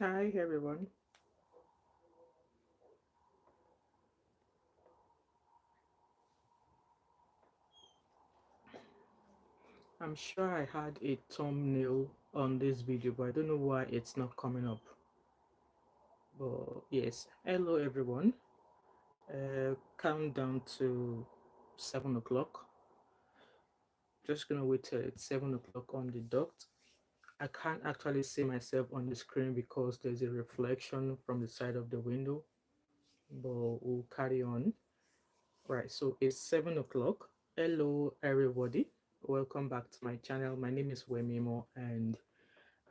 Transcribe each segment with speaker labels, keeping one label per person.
Speaker 1: Hi everyone. I'm sure I had a thumbnail on this video, but I don't know why it's not coming up. But yes, hello everyone. Countdown to 7 o'clock. Just gonna wait till it's 7 o'clock on the dot. I can't actually see myself on the screen because there's a reflection from the side of the window, but we'll carry on. Right, so it's 7 o'clock. Hello everybody. Welcome back to my channel. My name is Wemimo and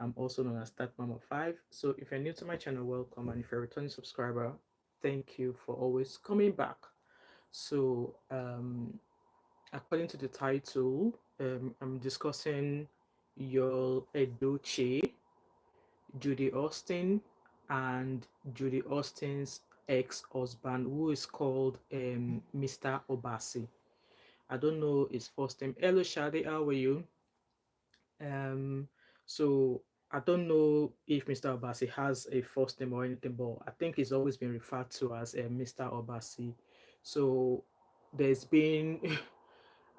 Speaker 1: I'm also known as Thatmumof5. So if you're new to my channel, welcome. And if you're a returning subscriber, thank you for always coming back. So according to the title, I'm discussing Yul Edochie, Judy Austin, and Judy Austin's ex-husband, who is called Mr. Obasi. I don't know his first name. Hello, Shadi, how are you? Um, so I don't know if Mr. Obasi has a first name or anything, but I think he's always been referred to as Mr. Obasi. So there's been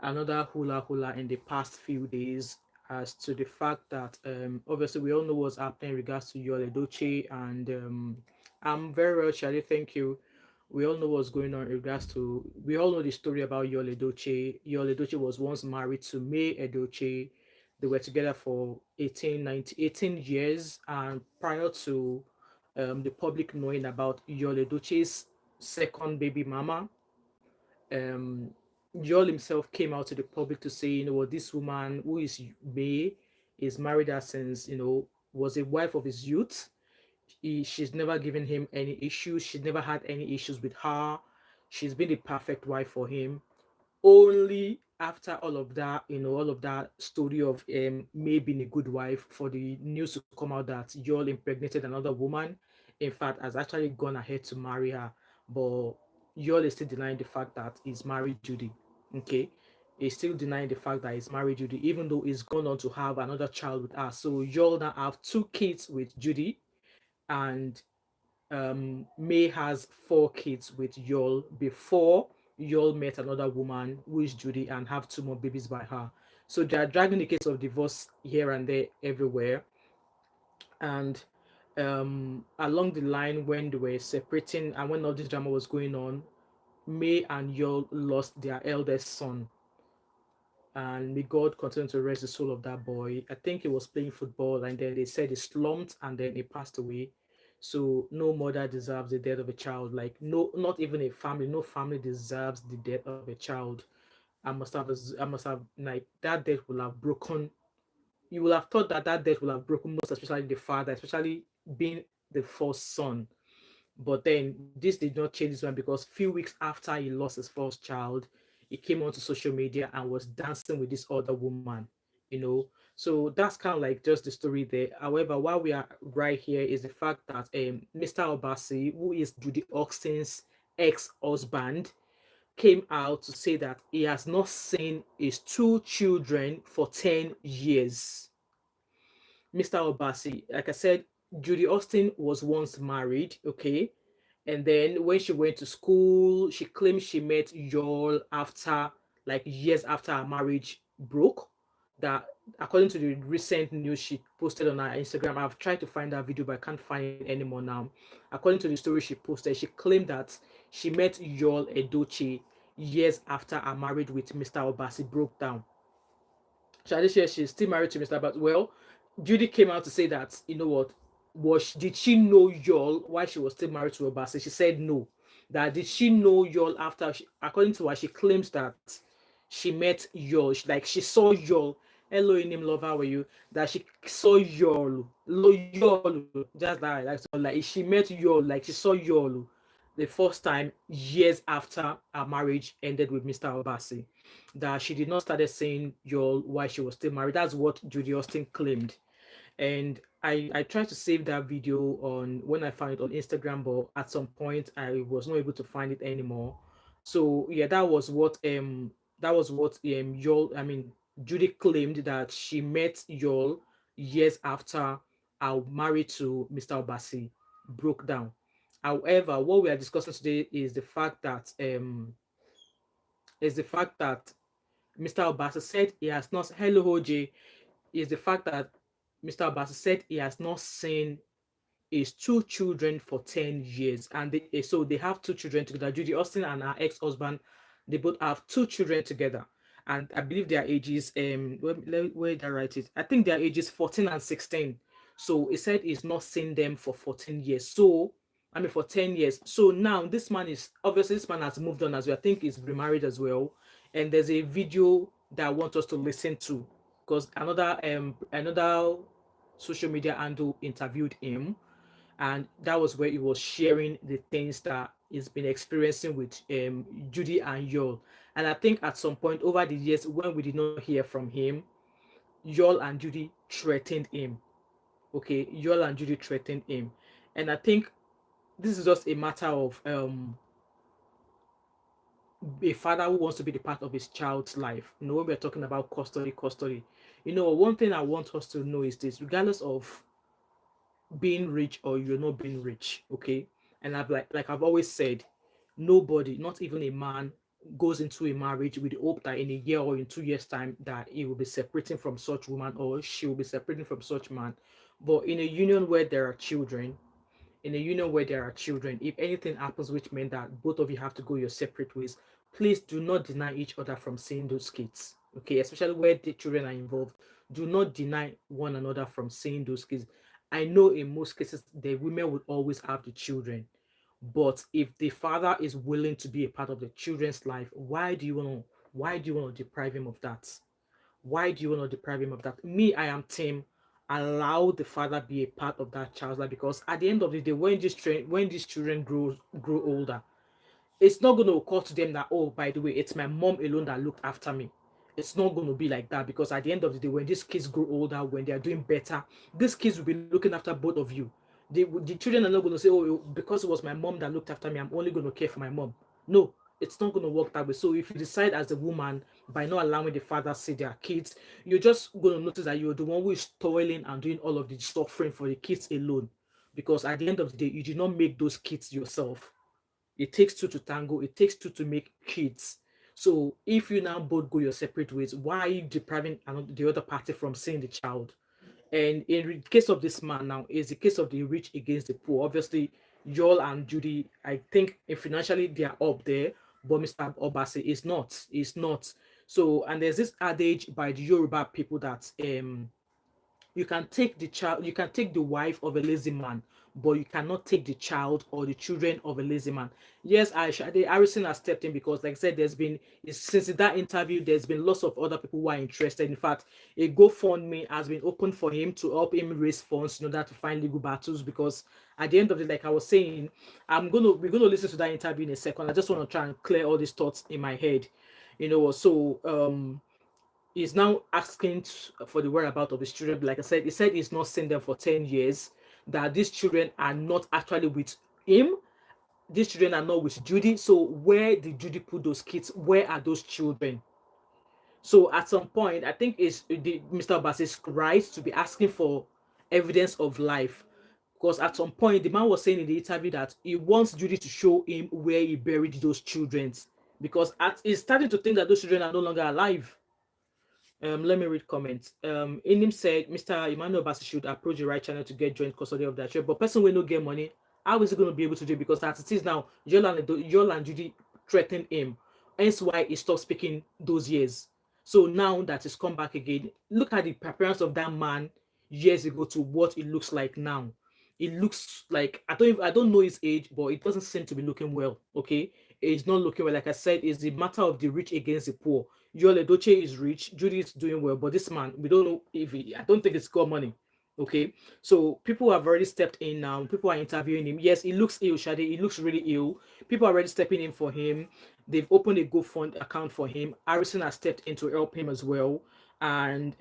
Speaker 1: another hula hula in the past few days as to the fact that obviously we all know what's happening in regards to Yul Edochie and I'm very well, Charlie. Thank you. We all know what's going on in regards to. We all know the story about Yul Edochie. Yul Edochie was once married to May Edochie. They were together for 18 years, and prior to the public knowing about Yul Edochie's second baby mama, um, Joel himself came out to the public to say, you know what, this woman who is May is married her since, was a wife of his youth. She's never given him any issues. She's never had any issues with her. She's been the perfect wife for him. Only after all of that, all of that story of May being a good wife, for the news to come out that Joel impregnated another woman. In fact, has actually gone ahead to marry her, but Joel is still denying the fact that he's married Judy. Okay, he's still denying the fact that he's married Judy, even though he's gone on to have another child with her. So Joel now have two kids with Judy, and May has four kids with Yul before Yul met another woman who is Judy and have two more babies by her. So they are dragging the case of divorce here and there everywhere. And along the line when they were separating and when all this drama was going on, May and Yul lost their eldest son, and may God continue to rest the soul of that boy. I think he was playing football, and then they said he slumped, and then he passed away. So no mother deserves the death of a child. Like no, not even a family. No family deserves the death of a child. I must have like that death will have broken. You will have thought that that death will have broken most, especially the father, especially being the first son. But then this did not change this one because few weeks after he lost his first child, he came onto social media and was dancing with this other woman, you know. So that's kind of like just the story there. However, why we are right here is the fact that Mr. Obasi, who is Judy Austin's ex-husband, came out to say that he has not seen his two children for 10 years. Mr. Obasi, like I said, Judy Austin was once married, okay? And then when she went to school, she claimed she met Joel after, like years after her marriage broke. That according to the recent news she posted on her Instagram, I've tried to find that video, but I can't find it anymore now. According to the story she posted, she claimed that she met Yul Edochie years after her marriage with Mr. Obasi broke down. She's still married to Mr. But well, Judy came out to say that, you know what, did she know Yul while she was still married to Obasi? She said no. That did she know Yul after according to her, she claims that she met Yul, like she saw Yul. Hello, in name love, how are you? That she saw Yul, just like so, like she met Yul, like she saw Yul the first time years after her marriage ended with Mr. Obasi, that she did not started saying Yul while she was still married. That's what Judy Austin claimed. And I tried to save that video on when I found it on Instagram, but at some point I was not able to find it anymore. So yeah, that was what Yul, I mean, Judy claimed that she met Yul years after are married to Mr. Obasi broke down. However, what we are discussing today is the fact that Mr. Obasi said he has not. Hello, OJ. Is the fact that Mr. Obasi said he has not seen his two children for 10 years. And so they have two children together. Judy Austin and her ex-husband, they both have two children together. And I believe their ages, where did I write it? I think their ages 14 and 16. So he said he's not seen them for 14 years. So, I mean, for 10 years. So now this man has moved on as well. I think he's remarried as well. And there's a video that I want us to listen to because another social media handle interviewed him, and that was where he was sharing the things that he's been experiencing with Judy and Yul. And I think at some point over the years, when we did not hear from him, Yul and Judy threatened him. Okay, Yul and Judy threatened him, and I think this is just a matter of a father who wants to be the part of his child's life. You know, when we're talking about custody. You know, one thing I want us to know is this: regardless of being rich or you're not being rich, okay, and I've always said, nobody, not even a man, goes into a marriage with the hope that in a year or in 2 years time that he will be separating from such woman or she will be separating from such man. But in a union where there are children, if anything happens which meant that both of you have to go your separate ways, please do not deny each other from seeing those kids. Okay, especially where the children are involved. Do not deny one another from seeing those kids. I know in most cases the women would always have the children, but if the father is willing to be a part of the children's life, why do you want to deprive him of that? Why do you want to deprive him of that? Me, I am team. Allow the father be a part of that child's life, because at the end of the day, when these children grow older, it's not going to occur to them that, oh, by the way, it's my mom alone that looked after me. It's not going to be like that, because at the end of the day, when these kids grow older, when they are doing better, these kids will be looking after both of you. The children are not going to say, oh, because it was my mom that looked after me, I'm only going to care for my mom. No, it's not going to work that way. So if you decide as a woman, by not allowing the father see their kids, you're just going to notice that you're the one who is toiling and doing all of the suffering for the kids alone. Because at the end of the day, you did not make those kids yourself. It takes two to tango. It takes two to make kids. So if you now both go your separate ways, why are you depriving the other party from seeing the child? And in the case of this man now, is the case of the rich against the poor. Obviously, Joel and Judy, I think financially they are up there, but Mr. Obasi is not. Is not. So, and there's this adage by the Yoruba people that you can take the wife of a lazy man, but you cannot take the child or the children of a lazy man. Yes, the Harrison has stepped in, because like I said, since that interview, there's been lots of other people who are interested. In fact, a GoFundMe has been opened for him to help him raise funds in order to find legal battles, because at the end of it, like I was saying, we're gonna listen to that interview in a second. I just want to try and clear all these thoughts in my head. He's now asking for the whereabouts of his children. Like I said, he said he's not seen them for 10 years, that these children are not actually with him. These children are not with Judy. So where did Judy put those kids? Where are those children? So at some point, I think it's Mr. Obasi's right to be asking for evidence of life. Because at some point, the man was saying in the interview that he wants Judy to show him where he buried those children. Because he's starting to think that those children are no longer alive. Let me read comments. Inim said Mr. Emmanuel Bassi should approach the right channel to get joint custody of that child. But person will not get money. How is he going to be able to do it? Because as it is now, Yola and Judy threatened him. Hence why he stopped speaking those years. So now that he's come back again, look at the appearance of that man years ago to what it looks like now. It looks like I don't know his age, but it doesn't seem to be looking well. Okay, it's not looking well. Like I said, it's the matter of the rich against the poor. Yul Edochie is rich, Judy is doing well, but this man, we don't know if I don't think it's got money. Okay, so people have already stepped in now. People are interviewing him. Yes, he looks ill, Shade. He looks really ill. People are already stepping in for him. They've opened a GoFund account for him. Harrison has stepped in to help him as well. And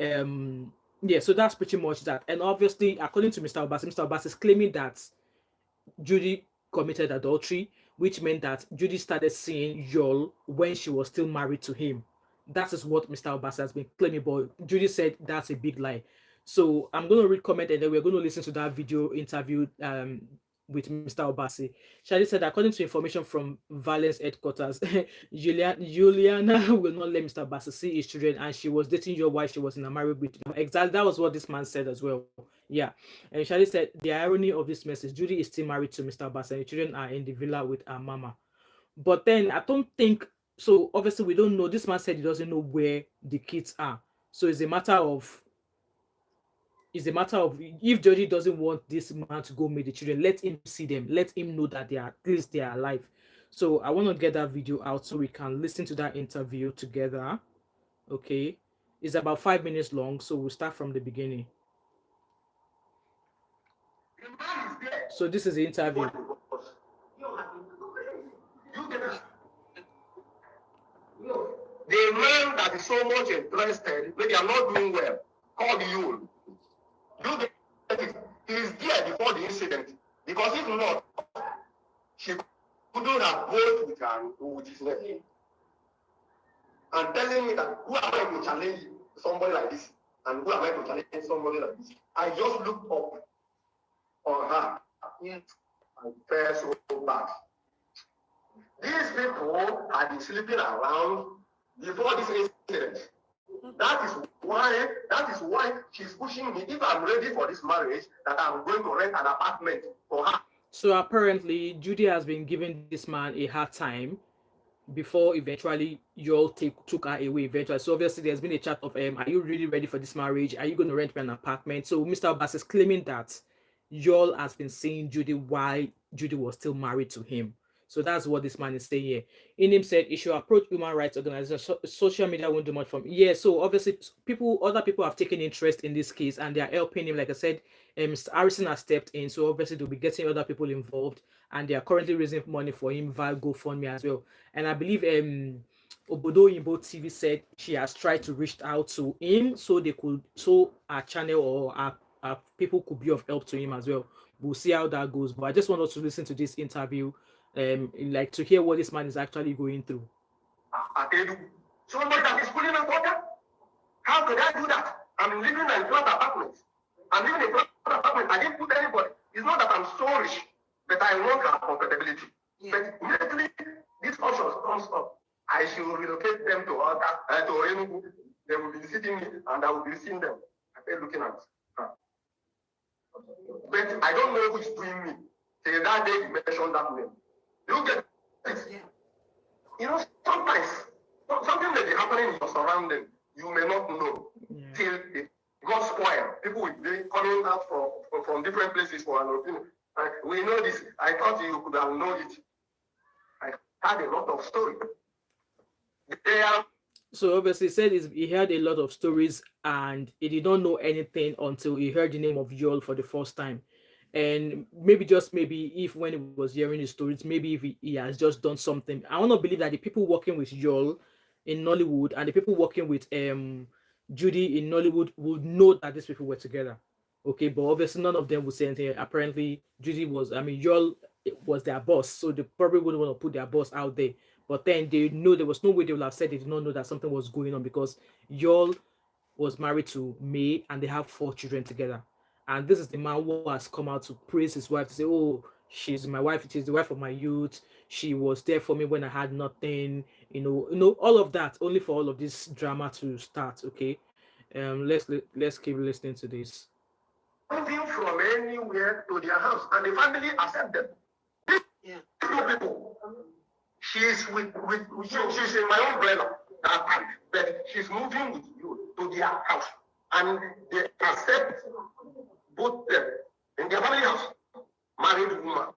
Speaker 1: yeah, so that's pretty much that. And obviously, according to Mr. Obasi is claiming that Judy committed adultery, which meant that Judy started seeing Yul when she was still married to him. That is what Mr. Obasi has been claiming, but Judy said that's a big lie. So I'm going to read comment and then we're going to listen to that video interview with Mr. Obasi. Shadi said, according to information from violence headquarters, Juliana will not let Mr. Obasi see his children, and she was dating your wife. She was in a marriage with him. Exactly, that was what this man said as well. Yeah, and Shadi said the irony of this message: Judy is still married to Mr. Obasi, and the children are in the villa with her mama. But then I don't think so. Obviously, we don't know. This man said he doesn't know where the kids are. So it's a matter of if Jody doesn't want this man to go meet the children, let him see them. Let him know that they are at least they are alive. So I want to get that video out so we can listen to that interview together. Okay, it's about 5 minutes long, so we'll start from the beginning. So this is the interview.
Speaker 2: The man that is so much interested, maybe I'm not doing well, called Yul. You get it. He is there before the incident. Because if not, she couldn't have both with his nephew. And telling me that who am I to challenge somebody like this? And who am I to challenge somebody like this? I just looked up on her. Yeah. And felt so bad. These people had been sleeping around before this incident. That is why she's pushing me. If I'm ready for this marriage, that I'm going to rent an apartment for her.
Speaker 1: So apparently, Judy has been giving this man a hard time before eventually you all took her away eventually. So obviously there's been a chat of are you really ready for this marriage? Are you going to rent me an apartment? So Mr. Abbas is claiming that y'all has been seeing Judy while Judy was still married to him. So that's what this man is saying here. In him said he should approach human rights organizations. Social media won't do much for him. Yeah, so obviously other people have taken interest in this case and they are helping him. Like I said, Mr. Harrison has stepped in, so obviously they'll be getting other people involved, and they are currently raising money for him via GoFundMe as well. And I believe Obodo Yimbo TV said she has tried to reach out to him so our channel or our people could be of help to him as well. We'll see how that goes. But I just want us to listen to this interview, like to hear what this man is actually going through.
Speaker 2: Somebody that is pulling up water? How could I do that? I'm living in a flat apartment. I'm living in a flat apartment. I didn't put anybody. It's not that I'm so rich, but I want her comfortability. Yeah. But immediately this option comes up, I should relocate them to other to Enugu. They will be sitting me and I will be seeing them. I kept looking at her. But I don't know who's doing me. Till that day you mentioned that name. You get it? Yeah. You know, sometimes something may be happening in your surrounding. You may not know till it got spoiled. People will be coming out from different places for an opinion. We know this. I thought you could have known it. I had a lot of stories.
Speaker 1: So obviously he said he heard a lot of stories and he did not know anything until he heard the name of Yul for the first time. And maybe if when he was hearing the stories, maybe if he has just done something. I want to believe that the people working with Yul in Nollywood and the people working with Judy in Nollywood would know that these people were together. Okay, but obviously none of them would say anything. Apparently Yul was their boss, so they probably wouldn't want to put their boss out there. But then they know there was no way they would have said they did not know that something was going on, because Yul was married to May and they have 4 children together. And this is the man who has come out to praise his wife, to say, oh, she's my wife, she's the wife of my youth, she was there for me when I had nothing, all of that, only for all of this drama to start. Okay. Let's keep listening to this.
Speaker 2: Moving from anywhere to their house, and the family accept them. Yeah. Two people. She's in my umbrella that time, but she's moving with you to their house, and they accept both them in their family house. Married woman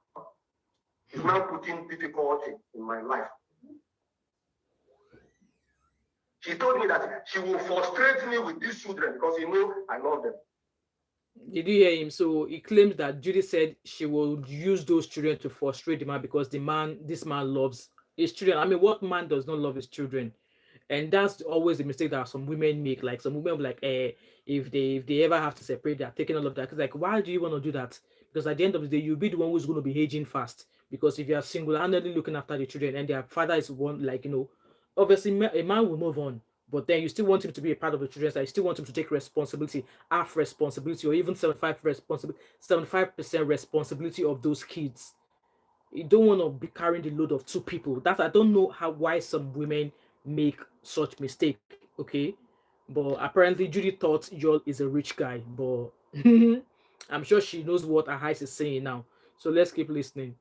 Speaker 2: is now putting difficulty in my life. She told me that she will frustrate me with these children because I love them.
Speaker 1: Did you hear him? So he claims that Judy said she will use those children to frustrate the man because this man loves his children. I mean, what man does not love his children? And that's always the mistake that some women make. Like some women like, if they ever have to separate, they're taking all of that. Cause like, why do you want to do that? Because at the end of the day, you'll be the one who's going to be aging fast. Because if you are single-handedly looking after the children and their father is one, obviously a man will move on. But then you still want him to be a part of the children's life. You still want him to take responsibility, half responsibility, or even 75% responsibility of those kids. You don't want to be carrying the load of two people. That I don't know why some women make such mistake. Okay, but apparently Judy thought Joel is a rich guy, but I'm sure she knows what her eyes is saying now. So let's keep listening.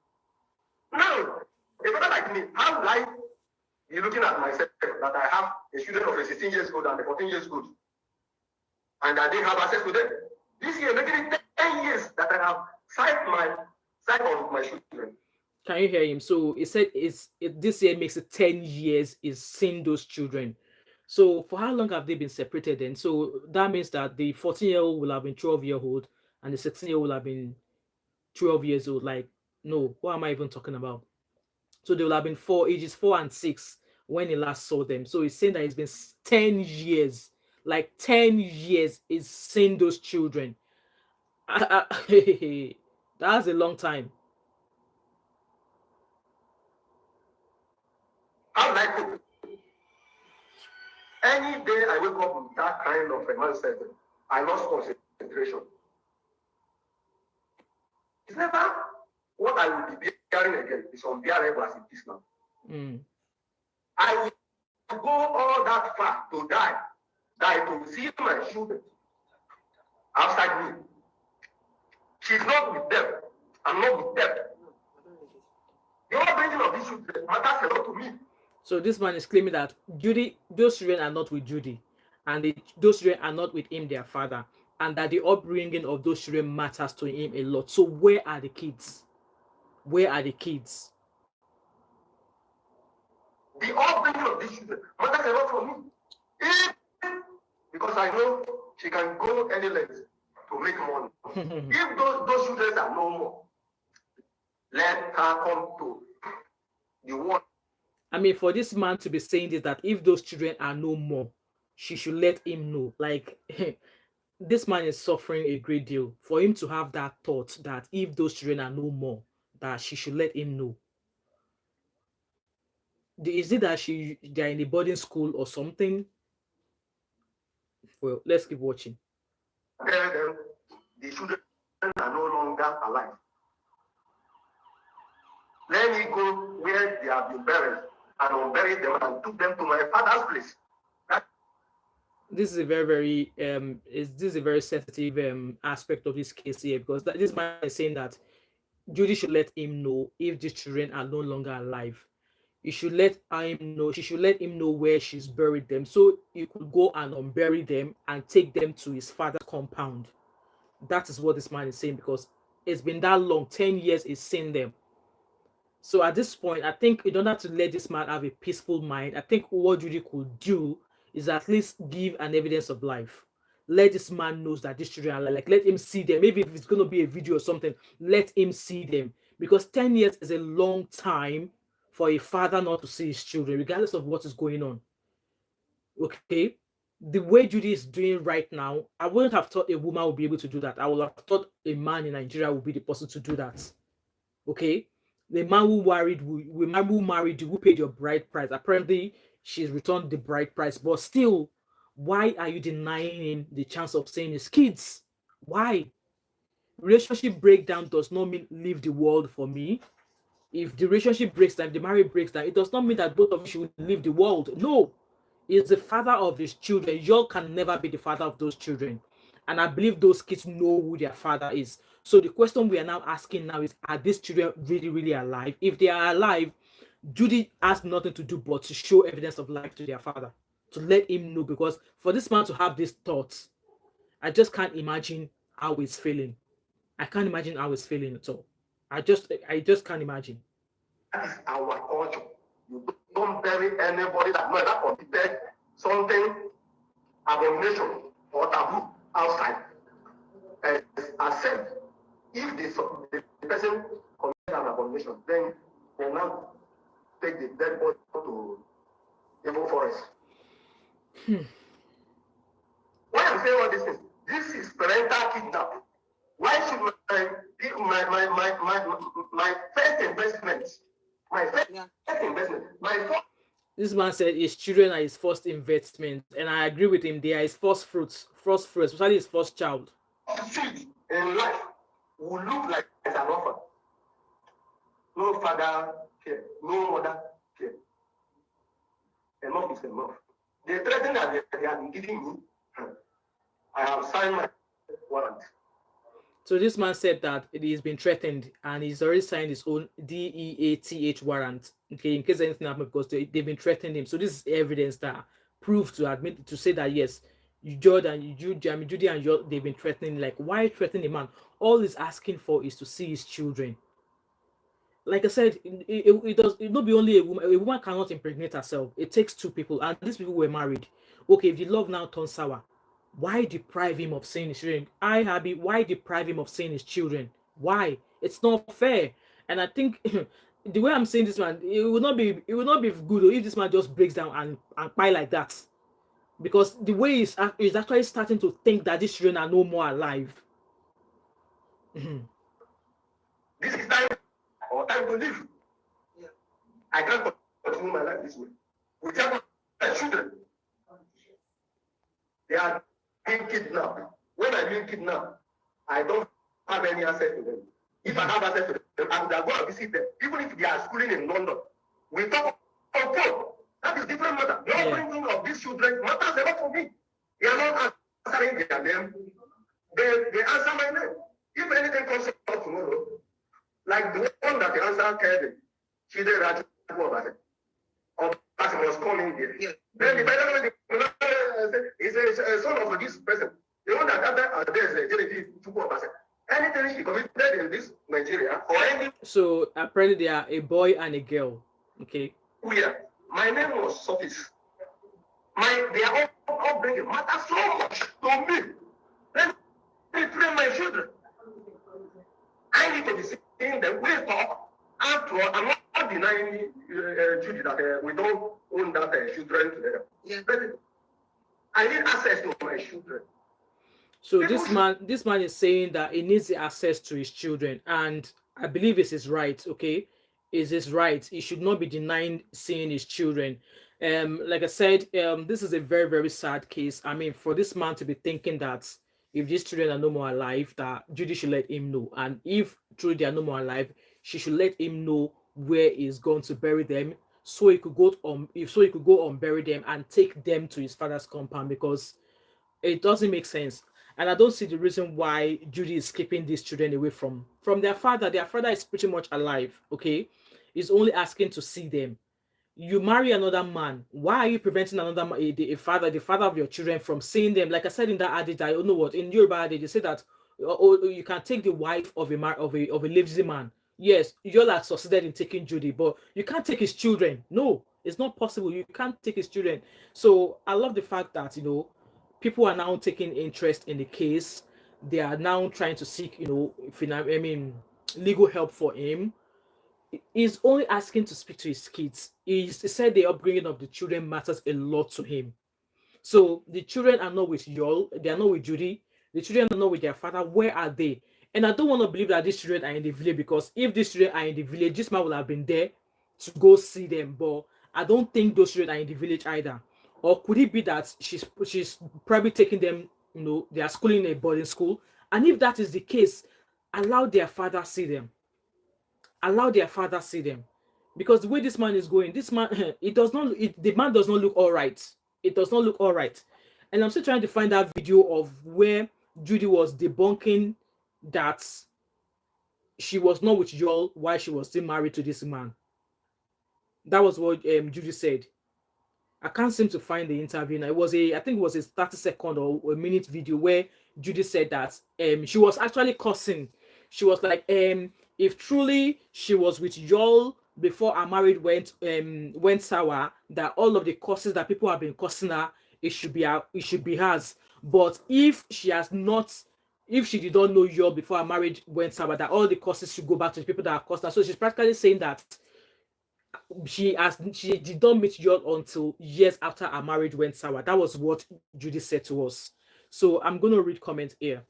Speaker 2: Now, a brother like me, how would I be looking at myself that I have a student of a 16 years old and a 14 years old, and I didn't have access to them? This year, making it 10 years that I have sight on my children.
Speaker 1: Can you hear him? So he said this year makes it 10 years is seeing those children. So for how long have they been separated then? So that means that the 14-year-old will have been 12-year-old and the 16-year-old will have been 12 years old. Like, no, what am I even talking about? So they will have been ages 4 and 6 when he last saw them. So he's saying that it's been 10 years. Like 10 years is seeing those children. That's a long time.
Speaker 2: How would I cope? Any day I wake up with that kind of a mindset, I lost concentration. It's never what I will be bearing again. It's unbearable as it is now. I will go all that far to die to see my children outside me. She's not with them. I'm not with them. The upbringing of these children matters a lot to me.
Speaker 1: So this man is claiming that those children are not with Judy, and those children are not with him, their father, and that the upbringing of those children matters to him a lot. So where are the kids? Where are the kids?
Speaker 2: The upbringing of these children matters a lot for me. Because I know she can go any length to make money. If those children are no more, let her come to the world.
Speaker 1: I mean, for this man to be saying this, that if those children are no more, she should let him know. Like, this man is suffering a great deal. For him to have that thought that if those children are no more, that she should let him know. Is it that they're in a boarding school or something? Well, let's keep watching.
Speaker 2: Tell them the children are no longer alive. Let me go where they have been buried and unbury them and took them to my father's place.
Speaker 1: This is a very sensitive aspect of this case here, because this man is saying that Judy should let him know if these children are no longer alive. You should let him know. She should let him know where she's buried them, so you could go and unbury them and take them to his father's compound. That is what this man is saying, because it's been that long, 10 years he's seen them. So at this point, I think in order to let this man have a peaceful mind, I think what Judy could do is at least give an evidence of life. Let this man knows that these children are alive. Like, let him see them. Maybe if it's going to be a video or something, let him see them. Because 10 years is a long time for a father not to see his children, regardless of what is going on. Okay? The way Judy is doing right now, I wouldn't have thought a woman would be able to do that. I would have thought a man in Nigeria would be the person to do that. Okay? The man who married you, who paid your bride price. Apparently, she's returned the bride price, but still, why are you denying him the chance of seeing his kids? Why? Relationship breakdown does not mean leave the world for me. If the relationship breaks down, if the marriage breaks down, it does not mean that both of you should leave the world. No, he's the father of his children. You can never be the father of those children. And I believe those kids know who their father is. So the question we are now asking now is, are these children really, really alive? If they are alive, Judy has nothing to do but to show evidence of life to their father, to let him know, because for this man to have these thoughts, I just can't imagine how he's feeling. I can't imagine how he's feeling at all. I just can't imagine.
Speaker 2: That is our culture. You don't bury anybody that might have committed something abomination or taboo outside. As I said, if the person commits an abomination, then they now take the dead body to evil forest. Why I'm saying all these things? This is parental kidnapping. Why should my first investment, my first investment, my first
Speaker 1: This man said his children are his first investment, and I agree with him. They are his first fruit, especially his first child.
Speaker 2: Seed in life will look like an orphan. No father care, no mother care. Enough is enough. The threatening that they have been giving me, I have signed my warrant.
Speaker 1: So this man said that he's been threatened and he's already signed his own DEATH warrant. Okay, in case anything happens, because they've been threatening him. So this is evidence that proof to admit to say that yes, Judy and they've been threatening. Like, why threaten a man? All he's asking for is to see his children. Like I said, it does it not be only a woman. A woman cannot impregnate herself. It takes two people, and these people were married. Okay, if the love now turns sour, why deprive him of seeing his children? Why deprive him of seeing his children? Why? It's not fair. And I think the way I'm saying this, man, it would not be good if this man just breaks down and cry like that. Because the way he's actually starting to think that these children are no more alive.
Speaker 2: This is time or time to live. Yeah. I can't continue my life this way. Without my children, they are being kidnapped. When I mean kidnapped, I don't have any access to them. If I have access to them, I would have gone and visit them, even if they are schooling in London. We talk on phone. That is different matter. The upbringing of these children matters a lot for me. They are not answering their name. They answer my name. If anything comes up tomorrow, like the one that the answer Kevin, she did that Obasi. Obasi was coming there. Yeah. Then the better is a son of this person. The one that got there is Genevieve Obasi. Anything she committed in this Nigeria or any.
Speaker 1: So apparently they are a boy and a girl. Okay.
Speaker 2: Yeah. My name was Sophis. Their upbringing matters so much to me. Let me train my children. I need to be seeing them. We talk. After all, I'm not denying Judy that we don't own that children together. Yeah. But I need access to my children.
Speaker 1: So this man is saying that he needs the access to his children, and I believe it's his right. Okay, is his right. He should not be denying seeing his children. Like I said, this is a very, very sad case. I mean, for this man to be thinking that if these children are no more alive, that Judy should let him know, and if truly they are no more alive, she should let him know where he's going to bury them, so he could go on bury them and take them to his father's compound, because it doesn't make sense. And I don't see the reason why Judy is keeping these children away from their father. Their father is pretty much alive. Okay, he's only asking to see them. You marry another man, why are you preventing another man, the father of your children, from seeing them? Like I said in that adage, I don't know what in Yoruba adage they say that you can take the wife of a lazy man. Yes, you all are succeeded in taking Judy, but you can't take his children. No, it's not possible. You can't take his children. So I love the fact that people are now taking interest in the case. They are now trying to seek legal help for him. He's only asking to speak to his kids. He said the upbringing of the children matters a lot to him. So the children are not with Yul, they are not with Judy, the children are not with their father. Where are they? And I don't want to believe that these children are in the village, because if these children are in the village, this man would have been there to go see them. But I don't think those children are in the village either. Or could it be that she's probably taking them, they are schooling in a boarding school? And if that is the case, allow their father see them. Allow their father see them, because the way this man is going, this man the man does not look all right. It does not look all right. And I'm still trying to find that video of where Judy was debunking that she was not with Joel while she was still married to this man. That was what Judy said. I can't seem to find the interview now. I think it was a 30-second or a minute video where Judy said that she was actually cursing. She was like, if truly she was with Joel before our marriage went sour, that all of the curses that people have been cursing her, it should be hers. But if she did not know Joel before our marriage went sour, that all the curses should go back to the people that are cursed her. So she's practically saying that she did not meet Joel until years after our marriage went sour. That was what Judy said to us. So I'm going to read comments here.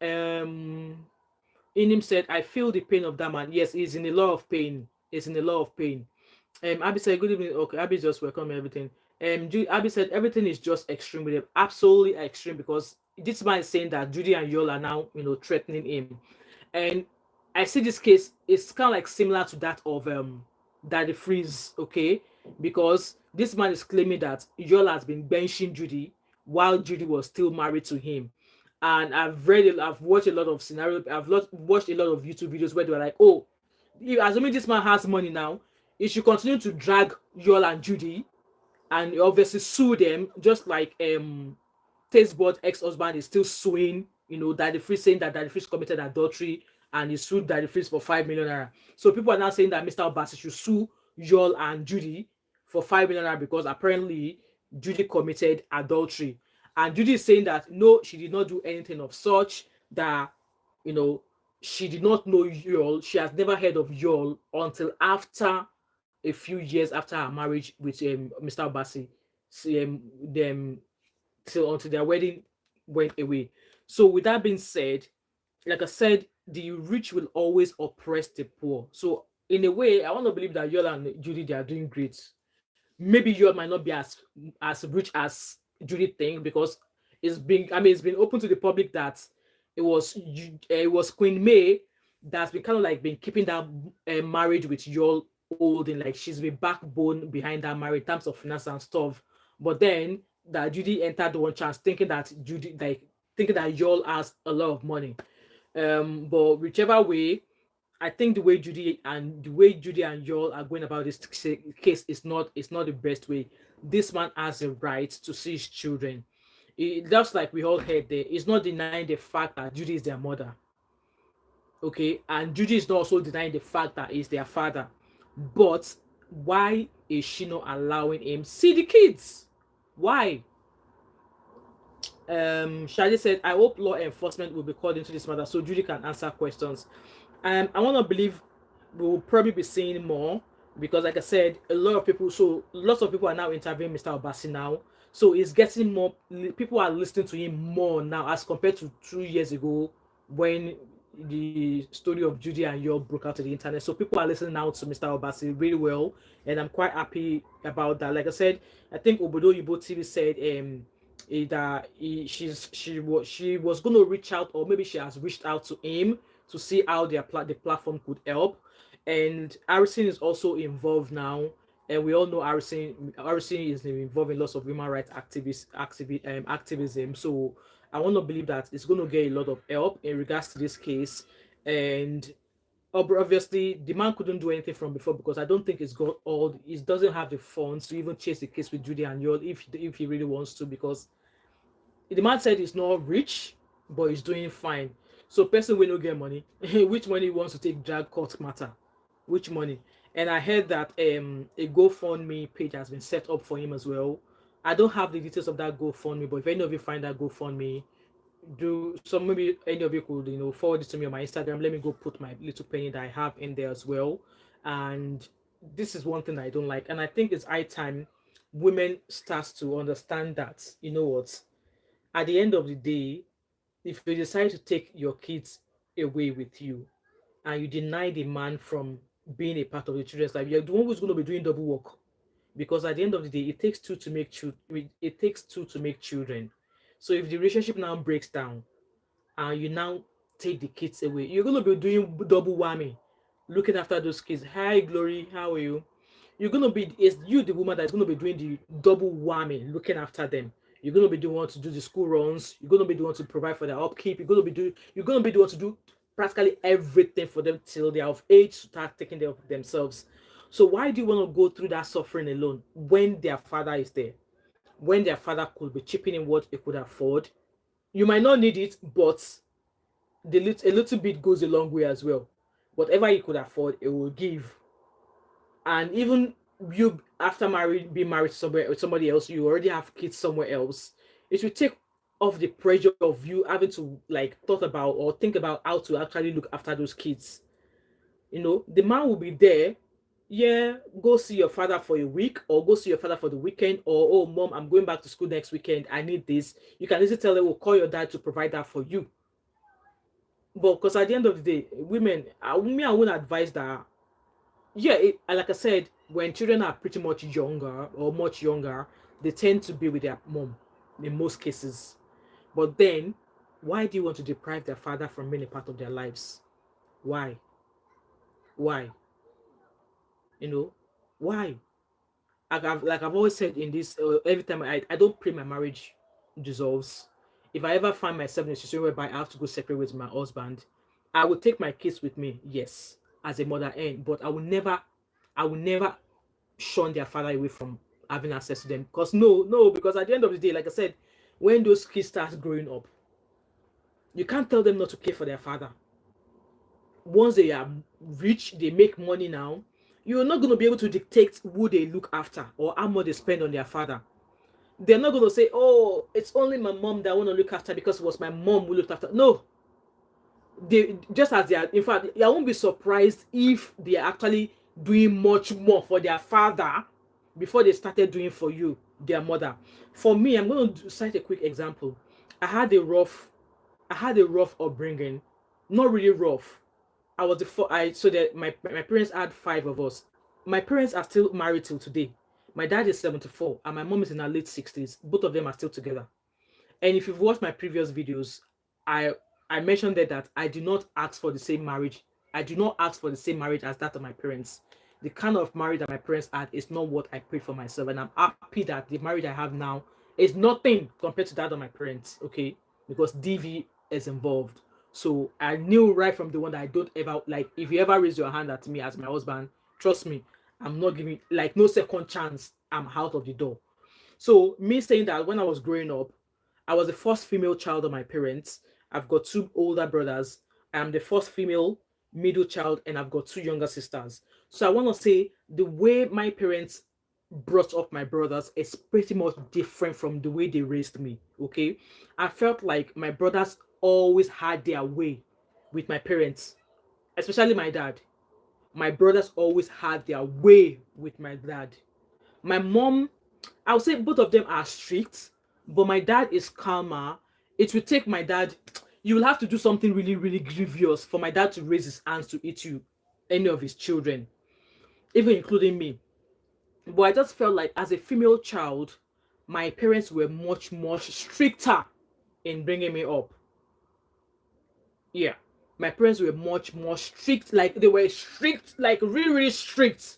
Speaker 1: Inim said, I feel the pain of that man. Yes, he's in a lot of pain. He's in a lot of pain. Abby said, "Good evening." Okay, Abby just welcome everything. Abby said everything is just extreme with him, absolutely extreme, because this man is saying that Judy and Yul are now, threatening him, and I see this case. It's kind of like similar to that of Daddy Freeze, okay, because this man is claiming that Yul has been benching Judy while Judy was still married to him, and I've watched a lot of scenario. Watched a lot of YouTube videos where they were like, oh, assuming this man has money now, he should continue to drag Yul and Judy and obviously sue them, just like Tastebot ex-husband is still suing, Daddy Freeze, saying that Daddy Freeze committed adultery, and he sued Daddy Freeze for 5 million naira. So people are now saying that Mr. Obasi should sue Yul and Judy for 5 million naira because apparently Judy committed adultery. And Judy is saying that no, she did not do anything of such, that you know she did not know Yul. She has never heard of Yul until after a few years after her marriage with Mr. Obasi. So, them till until their wedding went away. So with that being said, like I said, the rich will always oppress the poor. So in a way, I want to believe that Yola and Judy, they are doing great. Maybe Yola might not be as rich as Judy think, because it's been open to the public that it was Queen May that's been kind of like been keeping that marriage with Yul holding, like she's the backbone behind that marriage in terms of finance and stuff. But then that Judy entered one chance thinking that Yul has a lot of money. But whichever way, I think the way Judy and Yul are going about this case is not the best way. This man has a right to see his children. Just like we all heard there, it's not denying the fact that Judy is their mother, okay, and Judy is not also denying the fact that he's their father. But why is she not allowing him see the kids? Why? Shadi said, I hope law enforcement will be called into this matter so Judy can answer questions. I want to believe we will probably be seeing more, because, like I said, lots of people are now interviewing Mr. Obasi now. So it's getting more, people are listening to him more now as compared to 2 years ago when the story of Judy and Yul broke out to the internet. So people are listening now to Mr. Obasi really well, and I'm quite happy about that. Like I said, I think Obodo Yibo TV said that she was going to reach out, or maybe she has reached out to him to see how the platform could help. And Harrison is also involved now, and we all know Harrison is involved in lots of human rights activism. So I want to believe that it's going to get a lot of help in regards to this case. And obviously the man couldn't do anything from before, because I don't think it doesn't have the funds to even chase the case with Judy and Yul if he really wants to, because the man said he's not rich, but he's doing fine. So person will not get money. Which money he wants to take drag court matter? Which money? And I heard that a GoFundMe page has been set up for him as well. I don't have the details of that GoFundMe, but if any of you find that GoFundMe, maybe any of you could forward it to me on my Instagram. Let me go put my little penny that I have in there as well. And this is one thing I don't like, and I think it's high time women starts to understand that, what, at the end of the day, if you decide to take your kids away with you and you deny the man from being a part of the children's life, you're the one who's going to be doing double work. Because at the end of the day, it takes two to make children. So if the relationship now breaks down and you now take the kids away, you're going to be doing double whammy, looking after those kids. Hi, Glory, how are you? It's you, the woman, that's going to be doing the double whammy, looking after them. You're going to be the one to do the school runs. You're going to be the one to provide for their upkeep. You're going to be the one to do practically everything for them till they're of age to start taking care of themselves. So why do you want to go through that suffering alone when their father is there? When their father could be chipping in what he could afford? You might not need it, but a little bit goes a long way as well. Whatever he could afford, it will give. And even you, after being married to somebody else, you already have kids somewhere else. It will take off the pressure of you having to like thought about or think about how to actually look after those kids. The man will be there. Yeah, go see your father for a week, or go see your father for the weekend, or oh mom, I'm going back to school next weekend, I need this. You can easily tell them, well, call your dad to provide that for you. But because at the end of the day, women, I wouldn't advise that yeah, like I said, when children are pretty much younger or much younger, they tend to be with their mom in most cases. But then, why do you want to deprive their father from being a part of their lives? Why? Why? You know, why? Like I've always said in this, every time I don't pray my marriage dissolves. If I ever find myself in a situation whereby I have to go separate with my husband, I will take my kids with me, yes, as a mother end, but I will never shun their father away from having access to them. Because no, because at the end of the day, like I said, when those kids start growing up, you can't tell them not to care for their father. Once they are rich, they make money now, you're not going to be able to dictate who they look after or how much they spend on their father. They're not going to say, oh, it's only my mom that I want to look after because it was my mom who looked after. No, they just as they are. In fact, I won't be surprised if they are actually doing much more for their father before they started doing for you, their mother. For me, I'm going to cite a quick example. I had a rough, I had a rough upbringing, not really rough. I was the I so that my parents had five of us. My parents are still married till today. My dad is 74 and my mom is in her late 60s. Both of them are still together. And if you've watched my previous videos, I I mentioned that I do not ask for the same marriage. I do not ask for the same marriage as that of my parents. The kind of marriage that my parents had is not what I prayed for myself, and I'm happy that the marriage I have now is nothing compared to that of my parents. Okay, because DV is involved. So I knew right from the one that I don't ever like. If you ever raise your hand at me as my husband, trust me, I'm not giving like no second chance. I'm out of the door. So me saying that when I was growing up, I was the first female child of my parents. I've got two older brothers. I'm the first female middle child, and I've got two younger sisters. So I want to say the way my parents brought up my brothers is pretty much different from the way they raised me. Okay, I felt like my brothers always had their way with my parents, especially my dad. My brothers always had their way with my dad. My mom, I would say both of them are strict, but my dad is calmer. It will take my dad, you will have to do something really, really grievous for my dad to raise his hands to eat you, any of his children, even including me. But I just felt like as a female child, my parents were much more stricter in bringing me up. Yeah. My parents were much more strict, like they were strict, like really, really strict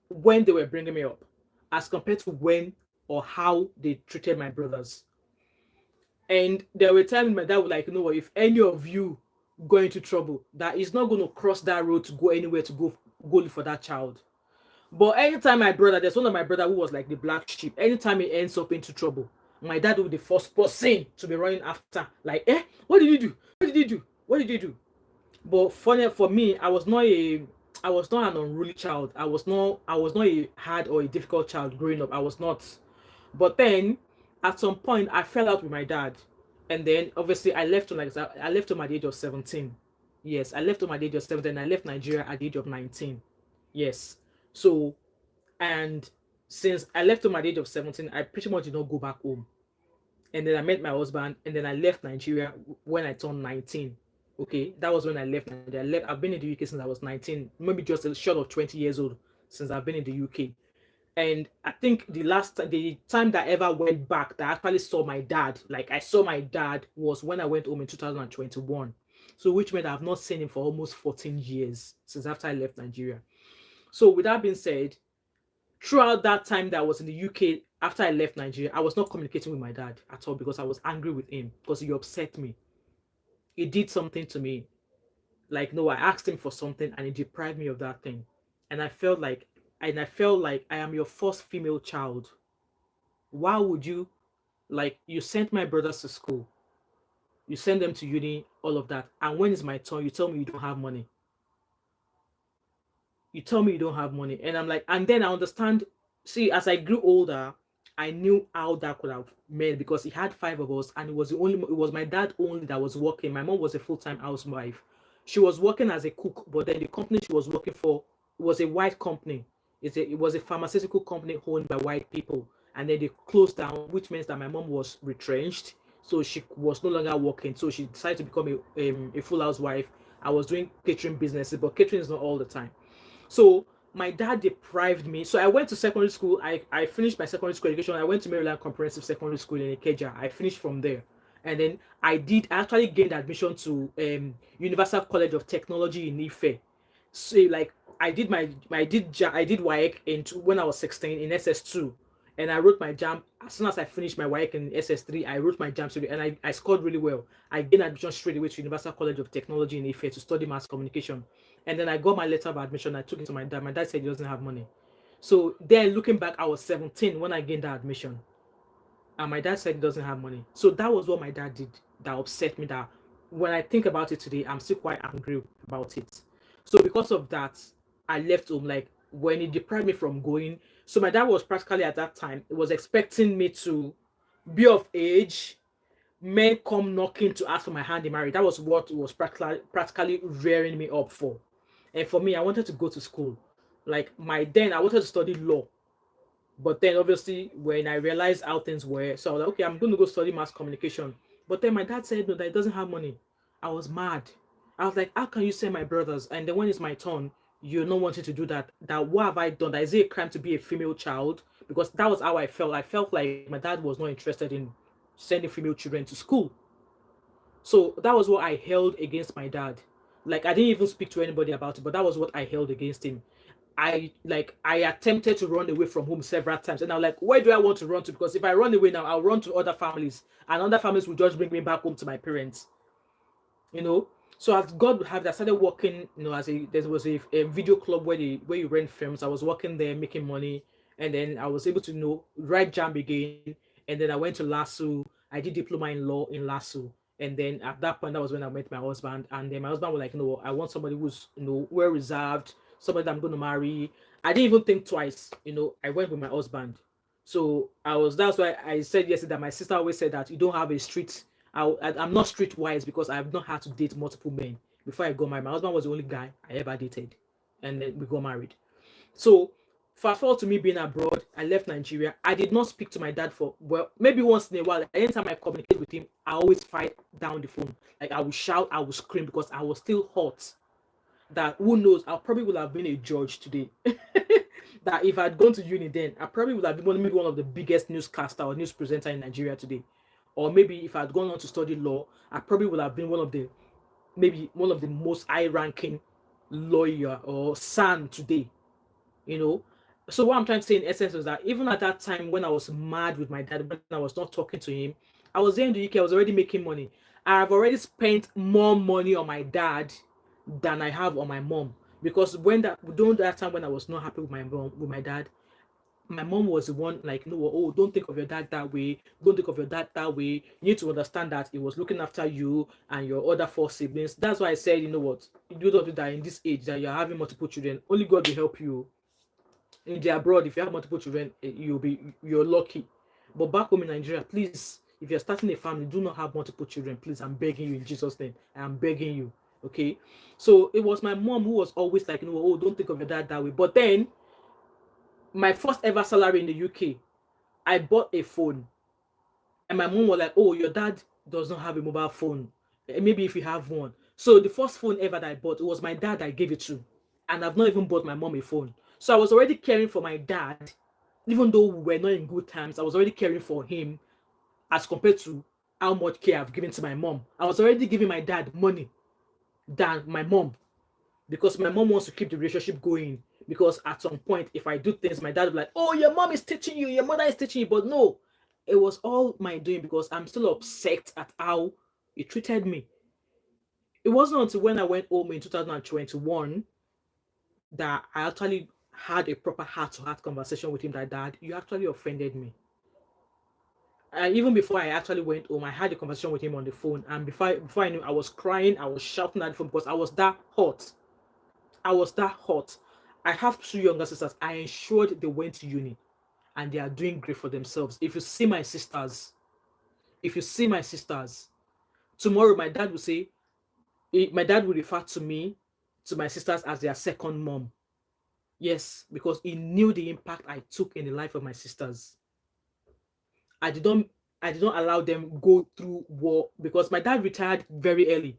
Speaker 1: when they were bringing me up as compared to when or how they treated my brothers. And there were times my dad would like, you know what, if any of you go into trouble, that is not going to cross that road to go anywhere to go look for that child. But anytime my brother, there's one of my brother who was like the black sheep, anytime he ends up into trouble, my dad will be the first person to be running after. Like, what did you do? What did you do? What did you do? But funny for me, I was not an unruly child. I was not a hard or a difficult child growing up. I was not. But then at some point I fell out with my dad. And then obviously I left him at the age of 17. Yes, I left him at the age of 17. I left Nigeria at the age of 19. Yes. So and since I left home at the age of 17, I pretty much did not go back home. And then I met my husband, and then I left Nigeria when I turned 19. Okay, that was when I left Nigeria. I've been in the UK since I was 19, maybe just a short of 20 years old since I've been in the UK. And I think the time that I ever went back that I actually saw my dad, like I saw my dad, was when I went home in 2021. So which meant I've not seen him for almost 14 years since after I left Nigeria. So with that being said, throughout that time that I was in the UK after I left Nigeria, I was not communicating with my dad at all because I was angry with him because he upset me. He did something to me. Like, no, I asked him for something and he deprived me of that thing. And I felt like I am your first female child. Why would you, like, you sent my brothers to school, you send them to uni, all of that. And when it's my turn, you tell me you don't have money. You tell me you don't have money. And I'm like, and then I understand. See, as I grew older, I knew how that could have meant because he had five of us, and it was my dad only that was working. My mom was a full-time housewife. She was working as a cook, but then the company she was working for was a white company. It was a pharmaceutical company owned by white people. And then they closed down, which means that my mom was retrenched. So she was no longer working. So she decided to become a full housewife. I was doing catering businesses, but catering is not all the time. So My dad deprived me. So I went to secondary school. I finished my secondary school education. I went to Maryland Comprehensive Secondary School in Ikeja. I finished from there. And then I actually gained admission to Universal College of Technology in Ife. So like I did WAEC when I was 16 in SS2, and I wrote my jam as soon as I finished my WAEC in SS3. I wrote my jam and I scored really well. I gained admission straight away to Universal College of Technology in Ife to study mass communication, and then I got my letter of admission. I took it to my dad. My dad said he doesn't have money. So then looking back, I was 17 when I gained that admission, and my dad said he doesn't have money. So that was what my dad did that upset me. That when I think about it today, I'm still quite angry about it. So because of that, I left home. Like when he deprived me from going. So my dad was practically at that time. He was expecting me to be of age, men come knocking to ask for my hand in marriage. That was what it was practically rearing me up for. And for me, I wanted to go to school. Like I wanted to study law. But then obviously when I realized how things were, so I was like, okay, I'm going to go study mass communication. But then my dad said no, that he doesn't have money. I was mad. I was like, how can you send my brothers? And then when it's my turn, you're not wanting to do that. That what have I done? That is it a crime to be a female child? Because that was how I felt. I felt like my dad was not interested in sending female children to school. So that was what I held against my dad. Like I didn't even speak to anybody about it, but that was what I held against him. I attempted to run away from home several times, and I'm like, where do I want to run to? Because if I run away now, I'll run to other families, and other families will just bring me back home to my parents. You know. So as God have I started working, as there was a video club where you rent films. I was working there making money, and then I was able to write jam again, and then I went to LASU. I did diploma in law in LASU, and then at that point that was when I met my husband, and then my husband was like, I want somebody who's well reserved, somebody that I'm going to marry. I didn't even think twice. I went with my husband. So that's why I said yesterday that my sister always said that you don't have a street. I'm not streetwise because I've not had to date multiple men before I got married. My husband was the only guy I ever dated, and then we got married. So fast forward to me being abroad, I left Nigeria. I did not speak to my dad for, well, maybe once in a while. Anytime I communicate with him, I always fight down the phone. Like I would shout, I would scream because I was still hot. That who knows, I probably would have been a judge today. That if I'd gone to uni then, I probably would have been maybe one of the biggest newscaster or news presenter in Nigeria today. Or maybe if I'd gone on to study law, I probably would have been one of the most high ranking lawyer or son today, you know. So what I'm trying to say in essence is that even at that time when I was mad with my dad, when I was not talking to him, I was there in the UK, I was already making money. I've already spent more money on my dad than I have on my mom. Because during that time when I was not happy with my dad, my mom was the one like, oh, don't think of your dad that way. Don't think of your dad that way. You need to understand that he was looking after you and your other four siblings. That's why I said, you know what, you don't do that in this age that you're having multiple children. Only God will help you in the abroad. If you have multiple children, you're lucky. But back home in Nigeria, please, if you're starting a family, do not have multiple children. Please, I'm begging you in Jesus' name. I'm begging you. Okay. So it was my mom who was always like, oh, don't think of your dad that way. But then my first ever salary in the UK, I bought a phone. And my mom was like, oh, your dad does not have a mobile phone. Maybe if you have one. So the first phone ever that I bought, it was my dad I gave it to. And I've not even bought my mom a phone. So I was already caring for my dad, even though we were not in good times. I was already caring for him as compared to how much care I've given to my mom. I was already giving my dad money than my mom because my mom wants to keep the relationship going. Because at some point, if I do things, my dad will be like, oh, your mom is teaching you, your mother is teaching you. But no, it was all my doing because I'm still upset at how he treated me. It wasn't until when I went home in 2021 that I actually had a proper heart to heart conversation with him that, Dad, you actually offended me. And even before I actually went home, I had a conversation with him on the phone. And before I knew, I was crying, I was shouting at the phone because I was that hot. I was that hot. I have two younger sisters. I ensured they went to uni and they are doing great for themselves. If you see my sisters, tomorrow my dad will refer to me, to my sisters as their second mom. Yes, because he knew the impact I took in the life of my sisters. I did not I did not allow them go through war because my dad retired very early.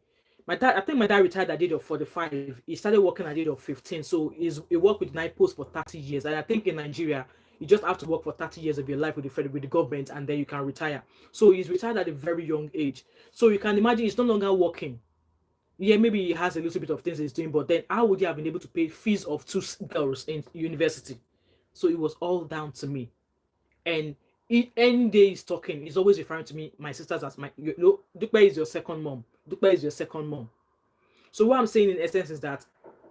Speaker 1: I think my dad retired at the age of 45. He started working at the age of 15. So he worked with Nine Post for 30 years. And I think in Nigeria, you just have to work for 30 years of your life with with the government, and then you can retire. So he's retired at a very young age. So you can imagine he's no longer working. Yeah, maybe he has a little bit of things he's doing, but then how would he have been able to pay fees of two girls in university? So it was all down to me. And any day he's talking, he's always referring to me, my sisters as my, Dupe is your second mom. Dupe is your second mom. So what I'm saying in essence is that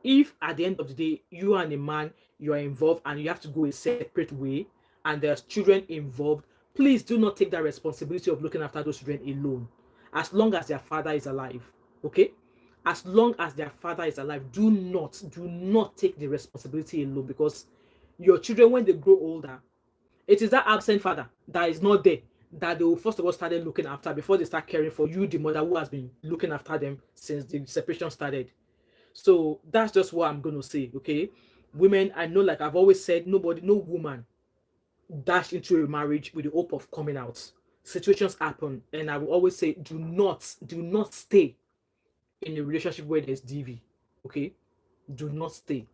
Speaker 1: if at the end of the day you and a man, you are involved and you have to go a separate way, and there's children involved, please do not take that responsibility of looking after those children alone, as long as their father is alive. Okay, as long as their father is alive, do not take the responsibility alone, because your children, when they grow older, it is that absent father that is not there that they will first of all started looking after before they start caring for you, the mother who has been looking after them since the separation started. So that's just what I'm gonna say. Okay, women, I know, like I've always said, nobody, no woman dash into a marriage with the hope of coming out. Situations happen, and I will always say, do not stay in a relationship where there's DV. Okay, do not stay.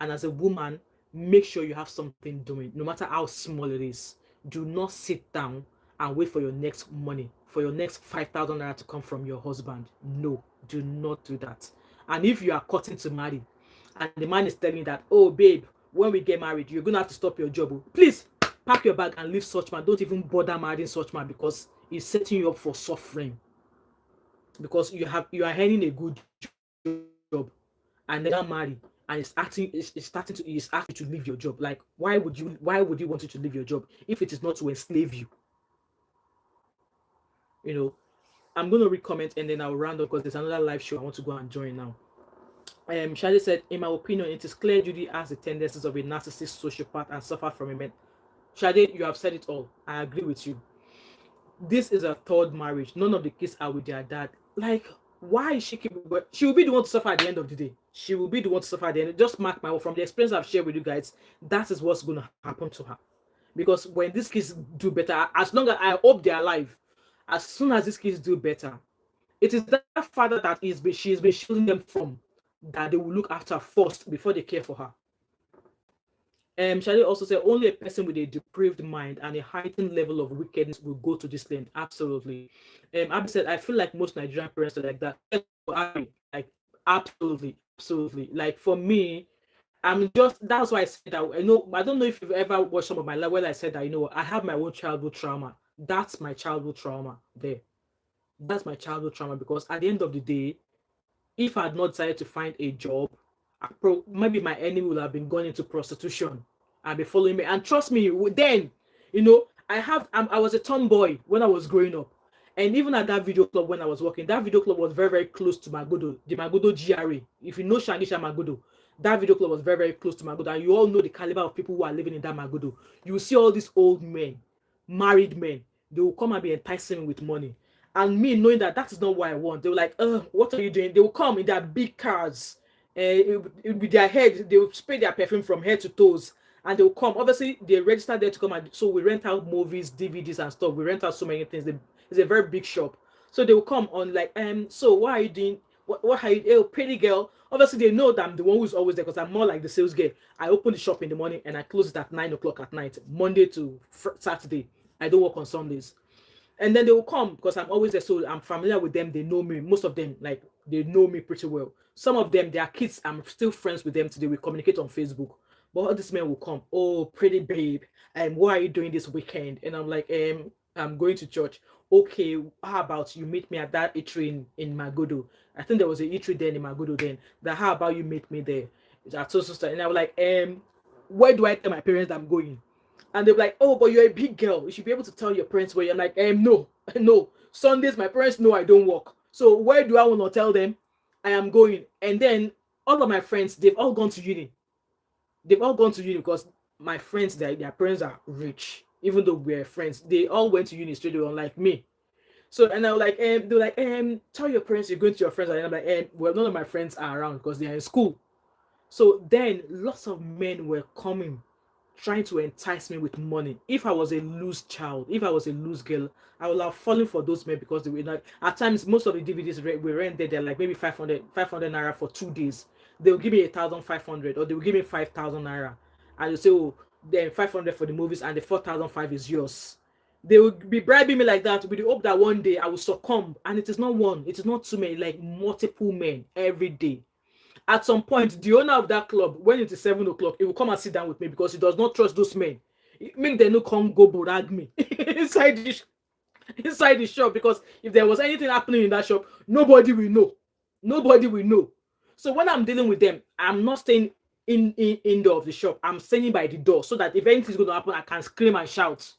Speaker 1: And as a woman, make sure you have something doing, no matter how small it is. Do not sit down and wait for your next money, for your next 5,000 naira to come from your husband. No, do not do that. And if you are cutting to marry, and the man is telling you that, oh, babe, when we get married, you're going to have to stop your job, oh, please pack your bag and leave such man. Don't even bother marrying such man, because he's setting you up for suffering. Because you are earning a good job, and then you can't marry, and it's starting to he's asking you to leave your job. Like, why would you want you to leave your job if it is not to enslave you? You know, I'm gonna read comment and then I'll round up because there's another live show I want to go and join now. Shadi said, in my opinion, it is clear Judy has the tendencies of a narcissist sociopath and suffered from it. Shadi, you have said it all. I agree with you. This is a third marriage. None of the kids are with their dad. Like, why is she keep? She will be the one to suffer at the end of the day. She will be the one to suffer at the end. Just mark my word. From the experience I've shared with you guys, that is what's going to happen to her. Because when these kids do better, as long as I hope they're alive, as soon as these kids do better, it is that father that she's been shielding them from, that they will look after first before they care for her. Shadi also said only a person with a depraved mind and a heightened level of wickedness will go to this land. Absolutely. Abby said, I feel like most Nigerian parents are like that. Abby, like, absolutely, absolutely. Like, for me, I'm just, that's why I said that. I don't know if you've ever watched some of my life where I said that, I have my own childhood trauma. That's my childhood trauma there. That's my childhood trauma, because at the end of the day, if I had not decided to find a job, maybe my enemy would have been gone into prostitution and be following me. And trust me, then, I was a tomboy when I was growing up. And even at that video club when I was working, that video club was very, very close to Magodo, the Magodo GRA. If you know Shangisha Magodo, that video club was very, very close to Magodo. And you all know the caliber of people who are living in that Magodo. You will see all these old men, married men. They will come and be enticing me with money. And me knowing that that is not what I want, they were like, what are you doing? They will come in their big cars, with their head, they will spray their perfume from head to toes, and they will come. Obviously, they register there to come, and so we rent out movies, DVDs, and stuff. We rent out so many things. It's a very big shop. So they will come on like, so what are you doing? What are you, oh, pretty girl? Obviously, they know that I'm the one who's always there because I'm more like the sales girl. I open the shop in the morning and I close it at 9 o'clock at night, Monday to Saturday. I don't work on Sundays. And then they will come because I'm always there, so I'm familiar with them. They know me. Most of them, like, they know me pretty well. Some of them, their kids, I'm still friends with them today. We communicate on Facebook. But all these men will come, oh, pretty babe, and what are you doing this weekend? And I'm like, I'm going to church. Okay, how about you meet me at that eatery in Magodo? I think there was a eatery then in Magodo then. That, how about you meet me there? At so sister. And I was like, where do I tell my parents that I'm going? And they're like, oh, but you're a big girl. You should be able to tell your parents where you're. Like, no, no. Sundays, my parents know I don't work. So where do I want to tell them I am going? And then all of my friends, they've all gone to uni. They've all gone to uni because my friends, their parents are rich. Even though we're friends, they all went to uni straight away, unlike me. So, and I was like, they're like, tell your parents you're going to your friends. And I'm like, well, none of my friends are around because they're in school. So then lots of men were coming trying to entice me with money. If I was a loose child, if I was a loose girl, I would have fallen for those men because they were not. At times, most of the DVDs we rented, they're like maybe 500 naira for 2 days. They'll give me 1,500 or they'll give me 5,000 naira. And you say, oh, then 500 for the movies and the 4,005 is yours. They will be bribing me like that with the hope that one day I will succumb. And it is not one, it is not too many, like multiple men every day. At some point, the owner of that club, when it is 7 o'clock, he will come and sit down with me because he does not trust those men. Make them no come go brag me inside the shop, because if there was anything happening in that shop, nobody will know. Nobody will know. So when I'm dealing with them, I'm not staying in the of the shop. I'm standing by the door so that if anything is going to happen, I can scream and shout.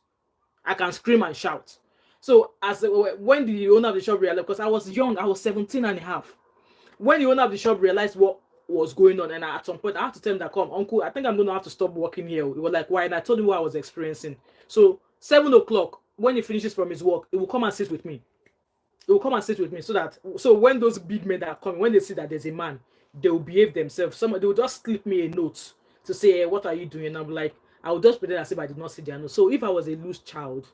Speaker 1: I can scream and shout. So when the owner of the shop realized, because I was young, I was 17 and a half. When the owner of the shop realized what was going on, and at some point I had to tell him that, come, uncle, I think I'm going to have to stop working here. He was like, why? And I told him what I was experiencing. So 7 o'clock, when he finishes from his work, he will come and sit with me. He will come and sit with me so when those big men that are coming, when they see that there's a man, they will behave themselves. They will just slip me a note to say, hey, what are you doing? And I'm like, I will just pretend as if I did not see their note. So if I was a loose child,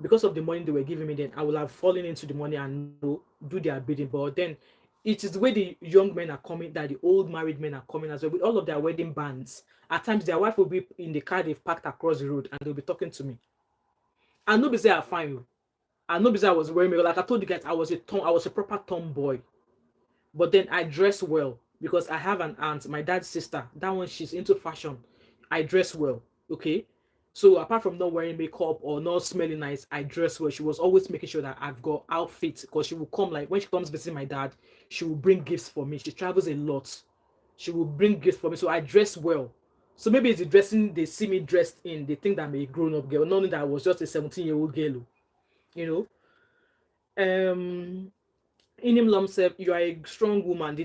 Speaker 1: because of the money they were giving me, then I would have fallen into the money and do their bidding. But then it is the way the young men are coming, that the old married men are coming as well, with all of their wedding bands. At times, their wife will be in the car they've parked across the road and they'll be talking to me. And nobody say I find you. And nobody say I was wearing me. Like I told you guys, I was a proper tomboy. But then I dress well because I have an aunt, my dad's sister. That one, she's into fashion. I dress well, okay? So apart from not wearing makeup or not smelling nice, I dress well. She was always making sure that I've got outfits, because she will come, like when she comes visiting my dad, she will bring gifts for me. She travels a lot. She will bring gifts for me. So I dress well. So maybe it's the dressing they see me dressed in, they think that I'm a grown-up girl, not knowing that I was just a 17-year-old girl, you know. In him said, you are a strong woman. The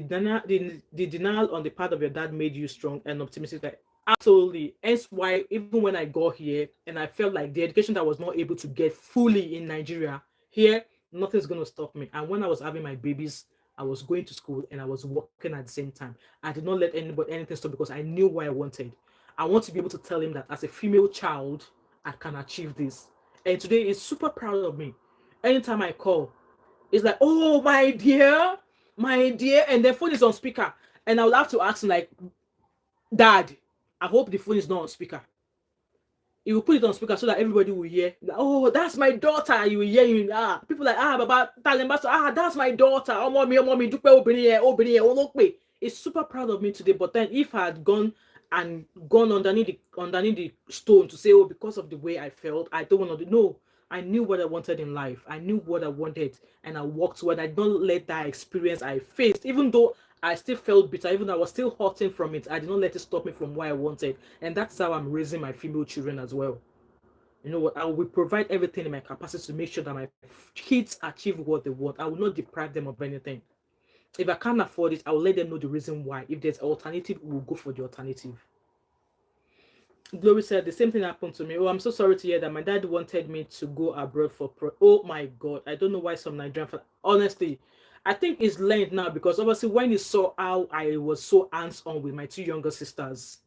Speaker 1: denial on the part of your dad made you strong and optimistic. Like, absolutely. Hence why, even when I got here and I felt like the education that I was not able to get fully in Nigeria, here, nothing's going to stop me. And when I was having my babies, I was going to school and I was working at the same time. I did not let anything stop, because I knew what I wanted. I want to be able to tell him that as a female child, I can achieve this. And today, he's super proud of me. Anytime I call, it's like, oh, my dear, and the phone is on speaker. And I will have to ask him, like, Dad, I hope the phone is not on speaker. He will put it on speaker so that everybody will hear. Like, oh, that's my daughter. You will hear him. People like, Baba, that's my daughter. Oh, mommy, dupe obìnrin. He's super proud of me today. But then if I had gone underneath the stone to say, oh, because of the way I felt, I don't want to do. No, I knew what I wanted in life. I knew what I wanted, and I worked when I don't let that experience I faced, even though I still felt bitter, even though I was still hurting from it, I did not let it stop me from what I wanted. And that's how I'm raising my female children as well. You know what? I will provide everything in my capacity to make sure that my kids achieve what they want. I will not deprive them of anything. If I can't afford it, I will let them know the reason why. If there's an alternative, we'll go for the alternative. Glory said the same thing happened to me. Oh, I'm so sorry to hear that. My dad wanted me to go abroad for oh my god. I don't know why some Nigerian honestly, I think it's learned now, because obviously when he saw how I was so hands-on with my two younger sisters,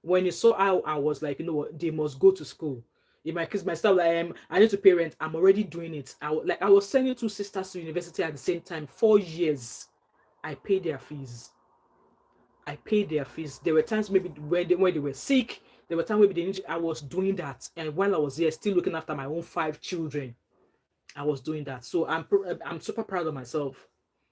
Speaker 1: when he saw how I was like, you know what, they must go to school. If my kids, my stuff, like I need to pay rent, I'm already doing it. I was sending two sisters to university at the same time, 4 years. I paid their fees. I paid their fees. There were times maybe when they were sick. There were times maybe they needed, I was doing that. And while I was here, still looking after my own 5 children, I was doing that. So I'm super proud of myself.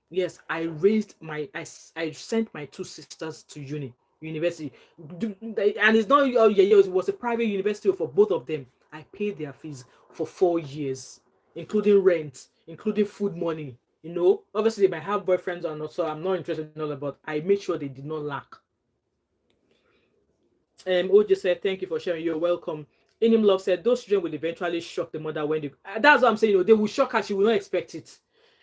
Speaker 1: Yes, I raised I sent my two sisters to university. And it's not, oh yeah, it was a private university for both of them. I paid their fees for 4 years, including rent, including food money. Obviously they might have boyfriends or not, so I'm not interested in all that, but I made sure they did not lack. OJ said, thank you for sharing. You're welcome. Inim Love said, those children will eventually shock the mother when they. That's what I'm saying. They will shock her. She will not expect it.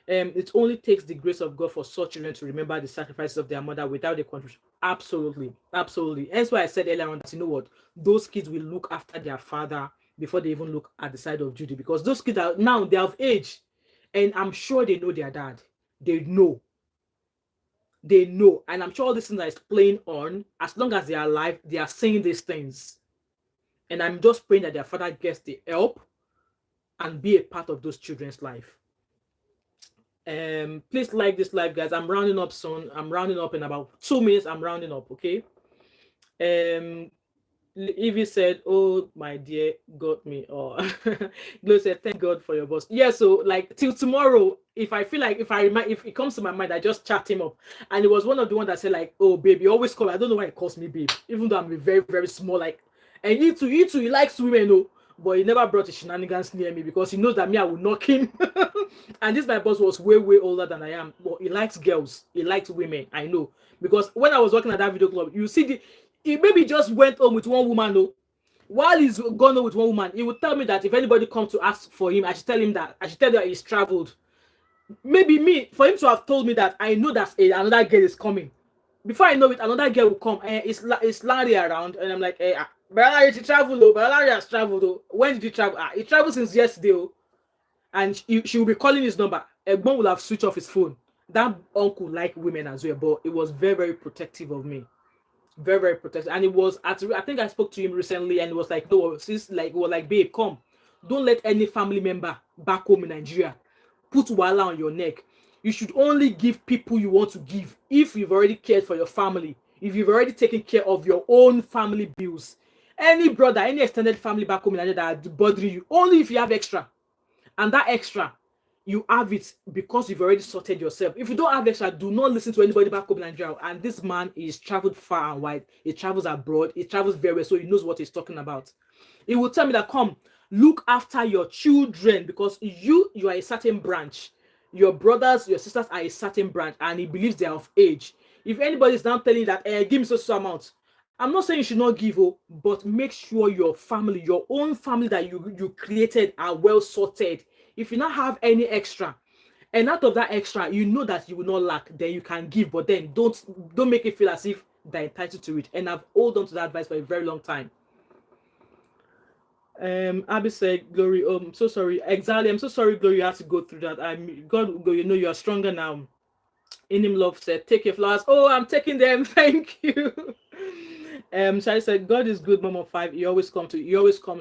Speaker 1: It only takes the grace of God for such children to remember the sacrifices of their mother without the contribution. Absolutely, absolutely. Hence why I said earlier on that, you know what, those kids will look after their father before they even look at the side of Judy, because those kids are now, they have age, and I'm sure they know their dad. They know, and I'm sure all these things that is playing on, as long as they are alive, they are saying these things. And I'm just praying that their father gets the help and be a part of those children's life. Please like this live, guys. I'm rounding up soon. I'm rounding up in about 2 minutes. I'm rounding up, okay? Um, Evie said, "Oh my dear, got me." Or Glo said, "Thank God for your boss." Yeah, so like till tomorrow, if I feel like if it comes to my mind, I just chat him up. And it was one of the ones that said like, "Oh baby, always call." I don't know why he calls me babe, even though I'm a very very small like. And he likes women, no, but he never brought his shenanigans near me because he knows that me I will knock him. And this my boss was way way older than I am, but he likes girls, he likes women. I know because when I was working at that video club, you see he maybe just went home with one woman, no. While he's gone home with one woman, he would tell me that if anybody comes to ask for him, I should tell them that he's traveled. Maybe me, for him to have told me that, I know that another girl is coming. Before I know it, another girl will come. It's Larry around, and I'm like, Brother Larry, he traveled, though. Brother Larry has traveled, though. When did he travel? He traveled since yesterday, oh. And she will be calling his number. Egbon will have switched off his phone. That uncle liked women as well, but it was very, very protective of me. Very very protective. And it was I think I spoke to him recently, and it was like, no, sis, like, well, like, babe, come, don't let any family member back home in Nigeria put wala on your neck. You should only give people you want to give if you've already cared for your family, if you've already taken care of your own family bills. Any brother, any extended family back home in Nigeria that are bothering you, only if you have extra. And that extra, you have it because you've already sorted yourself. If you don't have extra, do not listen to anybody back home in Nigeria. And this man is traveled far and wide. He travels abroad. He travels very well, so he knows what he's talking about. He will tell me that, come, look after your children, because you are a certain branch. Your brothers, your sisters are a certain branch, and he believes they are of age. If anybody is now telling you that, give me so amount, I'm not saying you should not give, but make sure your family, your own family that you created, are well sorted. If you not have any extra, and out of that extra, you know that you will not lack, then you can give. But then don't make it feel as if they're entitled to it. And I've held on to that advice for a very long time. Abby said, "Glory, I'm so sorry." Exactly, I'm so sorry, Glory. You have to go through that. God, you know you are stronger now. In him love said, "Take your flowers." Oh, I'm taking them. Thank you. Shai said, "God is good, Mom of five. He always comes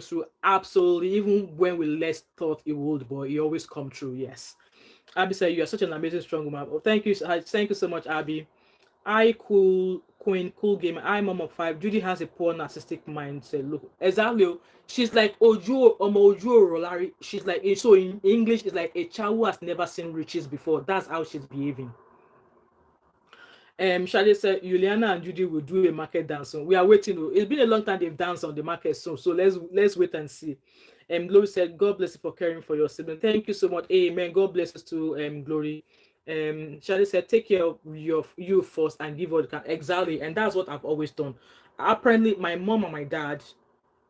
Speaker 1: through. Absolutely, even when we less thought he would, but he always come through. Yes." Abby said, "You are such an amazing, strong woman." Oh, thank you so much, Abby. I cool Queen Cool Gamer. I Mom of five. Judy has a poor narcissistic mindset. Look, exactly. She's like Ojo Larry. She's like, so in English, it's like a child who has never seen riches before. That's how she's behaving. Shade said Juliana and Judy will do a market dance. So we are waiting. It's been a long time they've danced on the market, so let's wait and see. Glory said, "God bless you for caring for your sibling." Thank you so much. Amen. God bless us too. Glory. Shade said, "Take care of you first and give what you can." Exactly, and that's what I've always done. Apparently, my mom and my dad,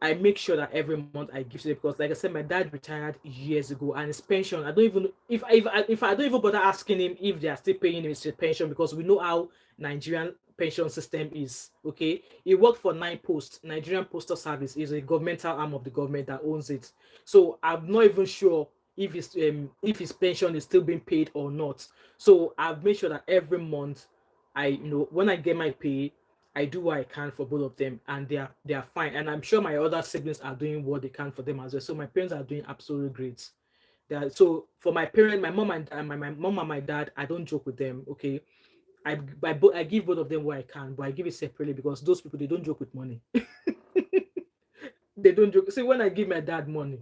Speaker 1: I make sure that every month I give to them, because, like I said, my dad retired years ago, and his pension, I don't even, if I don't even bother asking him if they are still paying him his pension, because we know how Nigerian pension system is. Okay, he worked for Nine Post. Nigerian Postal Service is a governmental arm of the government that owns it. So I'm not even sure if his pension is still being paid or not. So I've made sure that every month, when I get my pay, I do what I can for both of them, and they are fine. And I'm sure my other siblings are doing what they can for them as well. So my parents are doing absolutely great. So for my parents, my mom and my mom and my dad, I don't joke with them. Okay, I give both of them what I can, but I give it separately, because those people, they don't joke with money. They don't joke. See, when I give my dad money,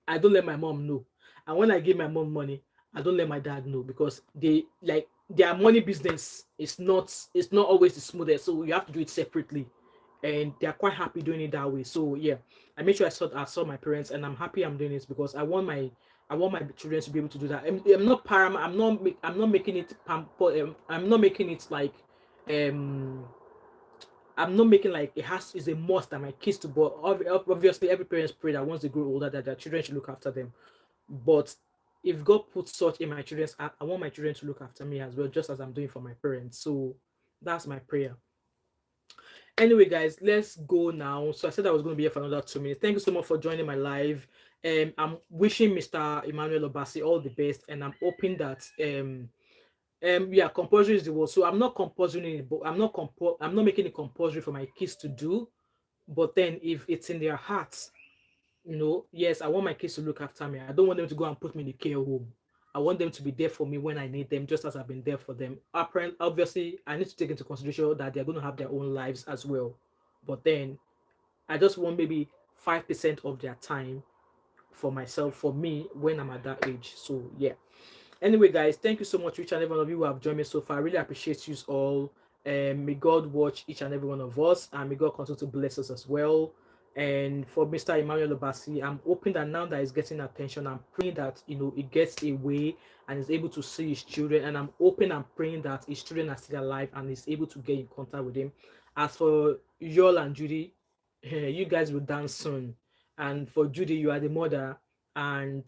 Speaker 1: I don't let my mom know. And when I give my mom money, I don't let my dad know, because they like their money business is not always the smoothest. So you have to do it separately. And they're quite happy doing it that way. So yeah, I make sure I saw my parents, and I'm happy I'm doing it, because I want my children to be able to do that. I'm not paramount. I'm not making it I'm not making it like um I'm not making like is a must that my kids to, but obviously every parent's pray that once they grow older, that their children should look after them. But if God puts such in my children's heart, I want my children to look after me as well, just as I'm doing for my parents. So that's my prayer. Anyway, guys, let's go now. So I said I was going to be here for another 2 minutes. Thank you so much for joining my live. I'm wishing Mr. Emmanuel Obasi all the best, and I'm hoping that yeah, compulsory is the word. So I'm not compulsory, but I'm not making it compulsory for my kids to do, But then if it's in their hearts, yes, I want my kids to look after me. I don't want them to go and put me in the care home. I want them to be there for me when I need them, just as I've been there for them. Obviously, I need to take into consideration that they're going to have their own lives as well. But then I just want maybe 5% of their time for myself, for me, when I'm at that age. So yeah. Anyway, guys, thank you so much to each and every one of you who have joined me so far. I really appreciate you all. May God watch each and every one of us, and may God continue to bless us as well. And for Mr. Emmanuel Obasi, I'm hoping that now that he's getting attention, I'm praying that he gets away and is able to see his children. And I'm hoping and praying that his children are still alive and is able to get in contact with him. As for Yul and Judy, you guys will dance soon. And for Judy, you are the mother, and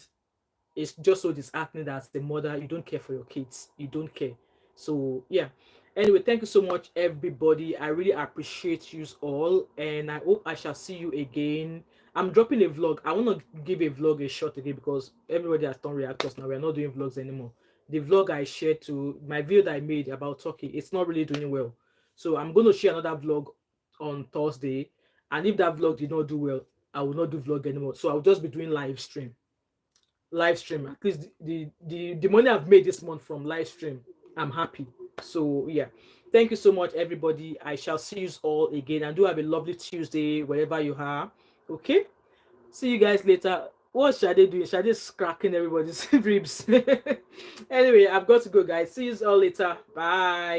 Speaker 1: it's just so disheartening that as the mother you don't care for your kids, you don't care. So yeah, anyway, thank you so much everybody. I really appreciate you all, and I hope I shall see you again. I'm dropping a vlog. I want to give a vlog a shot again because everybody has done reactors now. We're not doing vlogs anymore. The vlog I shared to my video that I made about Turkey, it's not really doing well, so I'm going to share another vlog on Thursday. And if that vlog did not do well, I will not do vlog anymore, so I'll just be doing live stream. At least the money I've made this month from live stream, I'm happy. So yeah, thank you so much everybody. I shall see you all again, and do have a lovely Tuesday wherever you are. Okay, see you guys later. What should I do? Should I just cracking everybody's ribs? Anyway, I've got to go, guys. See you all later. Bye.